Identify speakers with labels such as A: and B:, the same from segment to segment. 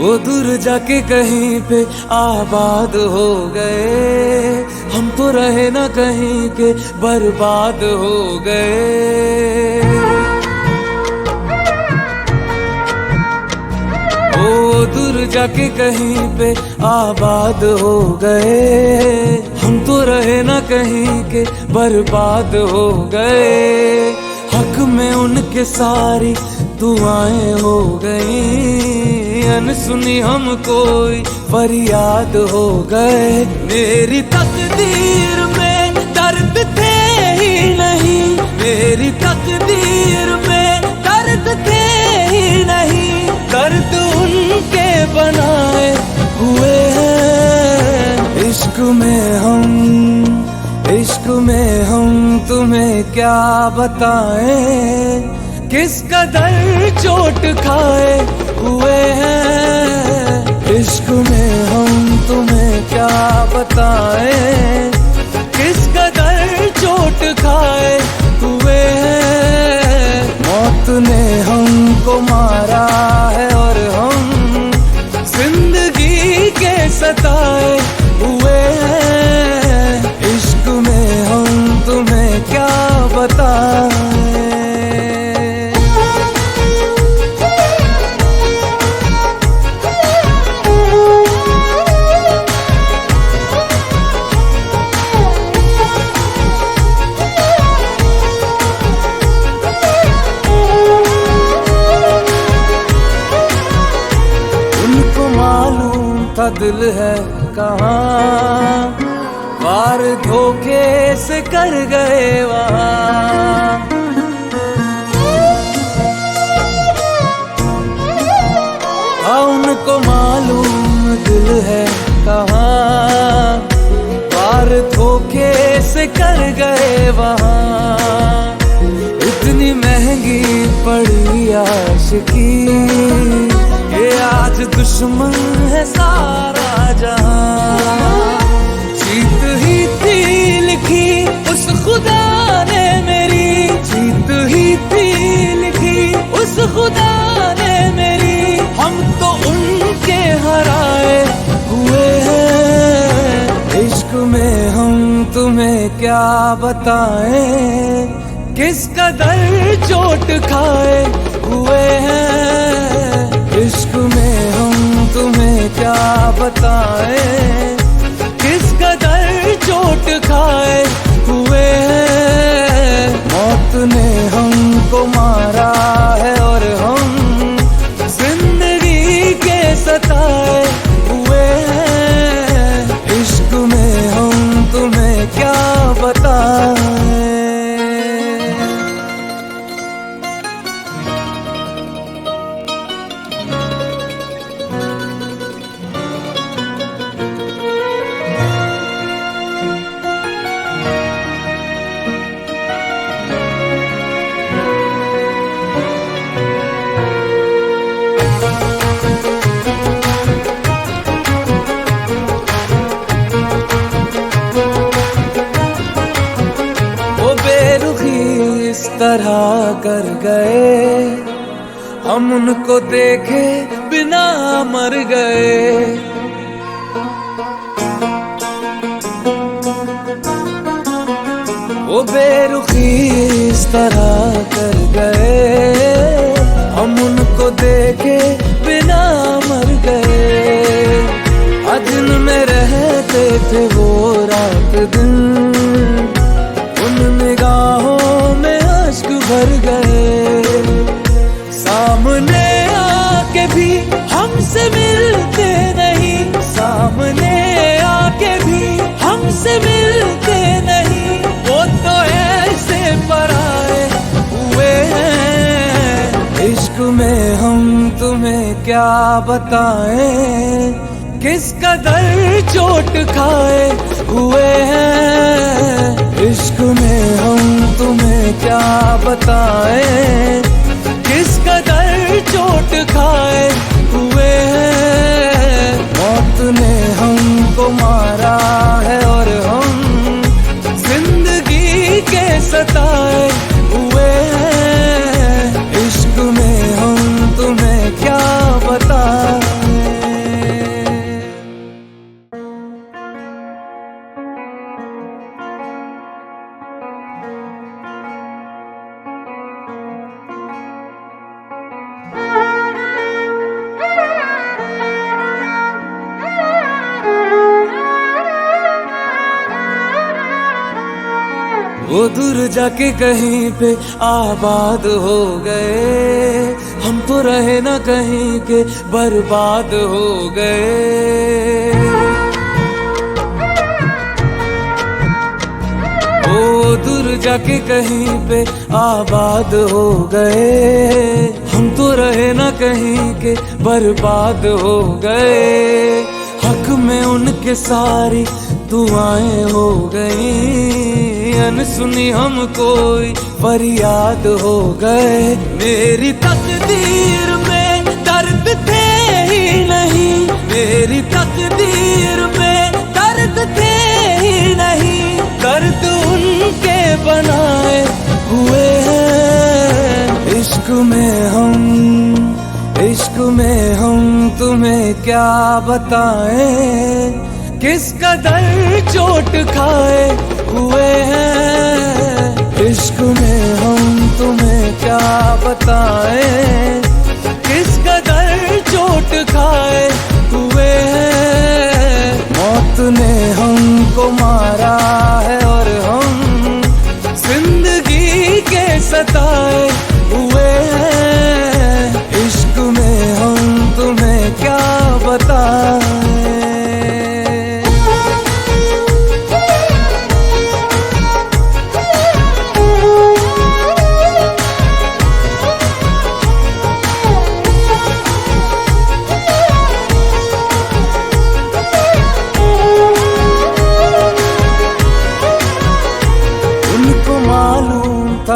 A: वो दूर जाके कहीं पे आबाद हो गए, हम तो रहे ना कहीं के बर्बाद हो गए। वो दूर जाके कहीं पे आबाद हो गए, हम तो रहे ना कहीं के बर्बाद हो गए। हक में उनके सारी दुआएं हो गई, अनसुनी हम कोई फरियाद हो गए। मेरी तकदीर में दर्द थे ही नहीं, मेरी तकदीर में दर्द थे ही नहीं, दर्द उनके बनाए हुए हैं। इश्क में हम तुम्हें क्या बताएं, किस कदर चोट खाए हुए हैं। इश्क में हम तुम्हें क्या बताएं, किस कदर चोट खाए हुए हैं। मौत ने हमको मारा है और हम जिंदगी के सताए हुए हैं। इश्क में हम तुम्हें क्या बताएं। दिल है कहाँ, वार धोखे से कर गए वहाँ। हाँ उनको मालूम दिल है कहाँ, वार धोखे से कर गए वहाँ। इतनी महंगी पड़ी आशिकी, ये आज दुश्मन है सारा जहां। जीत ही थी लिखी उस खुदा ने मेरी, जीत ही थी लिखी उस खुदा ने मेरी। हम तो उनके हराए हुए हैं। इश्क में हम तुम्हें क्या बताएं, किस कदर चोट खाए हुए हैं। इश्क में हम तुम्हें क्या बताएं, किस कदर चोट खाए हुए हैं। मौत ने हमको मारा है और हम जिंदगी के सताए हुए हैं। इश्क में हम तुम्हें क्या बताएं। तरह कर गए, हम उनको देखे बिना मर गए। वो बेरुखी इस तरह कर गए, हम उनको देखे बिना मर गए। अजन में रहते थे वो रात दिन, उन निगाहों में अश्क भर गए। सामने आके भी हमसे मिलते नहीं, सामने आके भी हमसे मिलते नहीं। क्या बताएं, किस कदर चोट खाए हुए हैं इश्क में हम, तुम्हें क्या बताएं, किस कदर चोट खाए हुए हैं। मौत ने हमको मारा है और हम जिंदगी के सताए हुए हैं इश्क में हम, तुम्हें क्या बताएं। वो दूर जाके कहीं पे आबाद हो गए, हम तो रहे ना कहीं के बर्बाद हो गए। वो दूर जाके कहीं पे आबाद हो गए, हम तो रहे ना कहीं के बर्बाद हो गए। हक में उनके सारी दुआएं हो गई, अनसुनी हम कोई फरियाद हो गए। मेरी तकदीर में दर्द थे ही नहीं, मेरी तकदीर में दर्द थे ही नहीं, दर्द उनके बनाए हुए हैं इश्क में हम, इश्क में हम, तुम्हें क्या बताएं, किस कदर चोट खाए हुए हैं इश्क में हम, तुम्हें क्या बताएं, किस कदर चोट खाए हुए हैं। मौत ने हमको मारा है और हम जिंदगी के सताए हुए हैं इश्क में हम, तुम्हें क्या बताएं।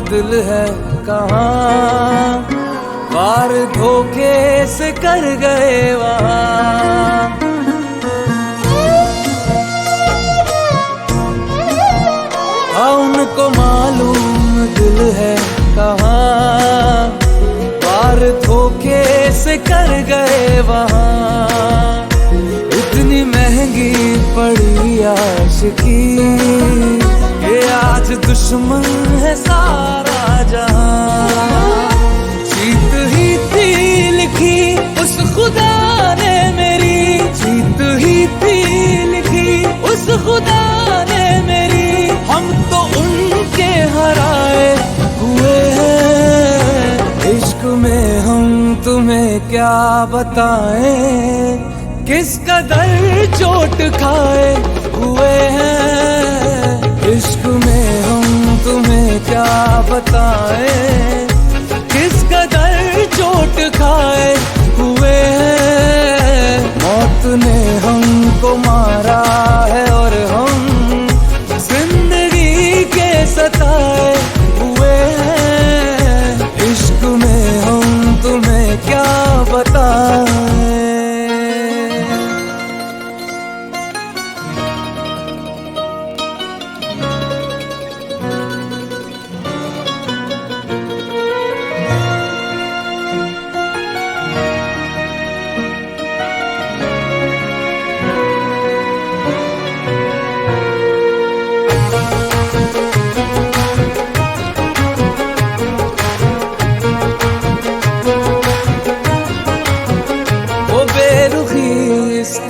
A: दिल है कहाँ, वार धोखे से कर गए वहाँ। हाँ उनको मालूम दिल है कहाँ, वार धोखे से कर गए वहाँ। इतनी महंगी पड़ी आशिकी, ये आज दुश्मन है सारा जहां। जीत ही थी लिखी उस खुदा ने मेरी, जीत ही थी लिखी उस खुदा ने मेरी, हम तो उनके हराए हुए हैं इश्क में हम, तुम्हें क्या बताएं, किस कदर चोट खाए हुए हैं इश्क में हम, तुम्हें क्या बताएं, किस कदर चोट खाए हुए हैं। मौत ने हमको मारा है और हम जिंदगी के सताए हुए हैं इश्क में हम, तुम्हें क्या बताएं।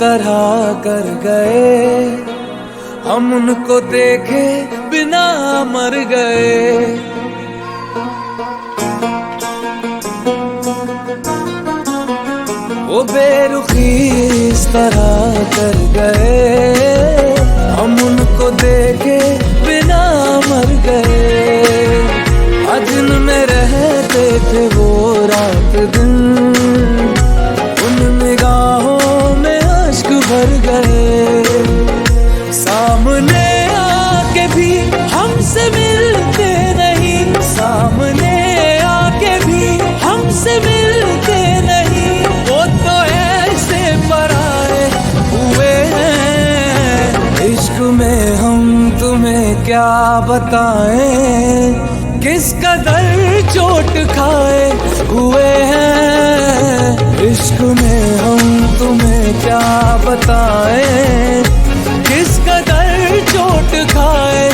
A: तरह कर गए, हम उनको देखे बिना मर गए। वो बेरुखी इस तरह कर गए, हम उनको देखे बिना मर गए। आज में रहते थे वो रात दिन, तुम्हें क्या बताएं, किस कदर चोट खाए हुए हैं इश्क में हम, तुम्हें क्या बताएं, किस कदर चोट खाए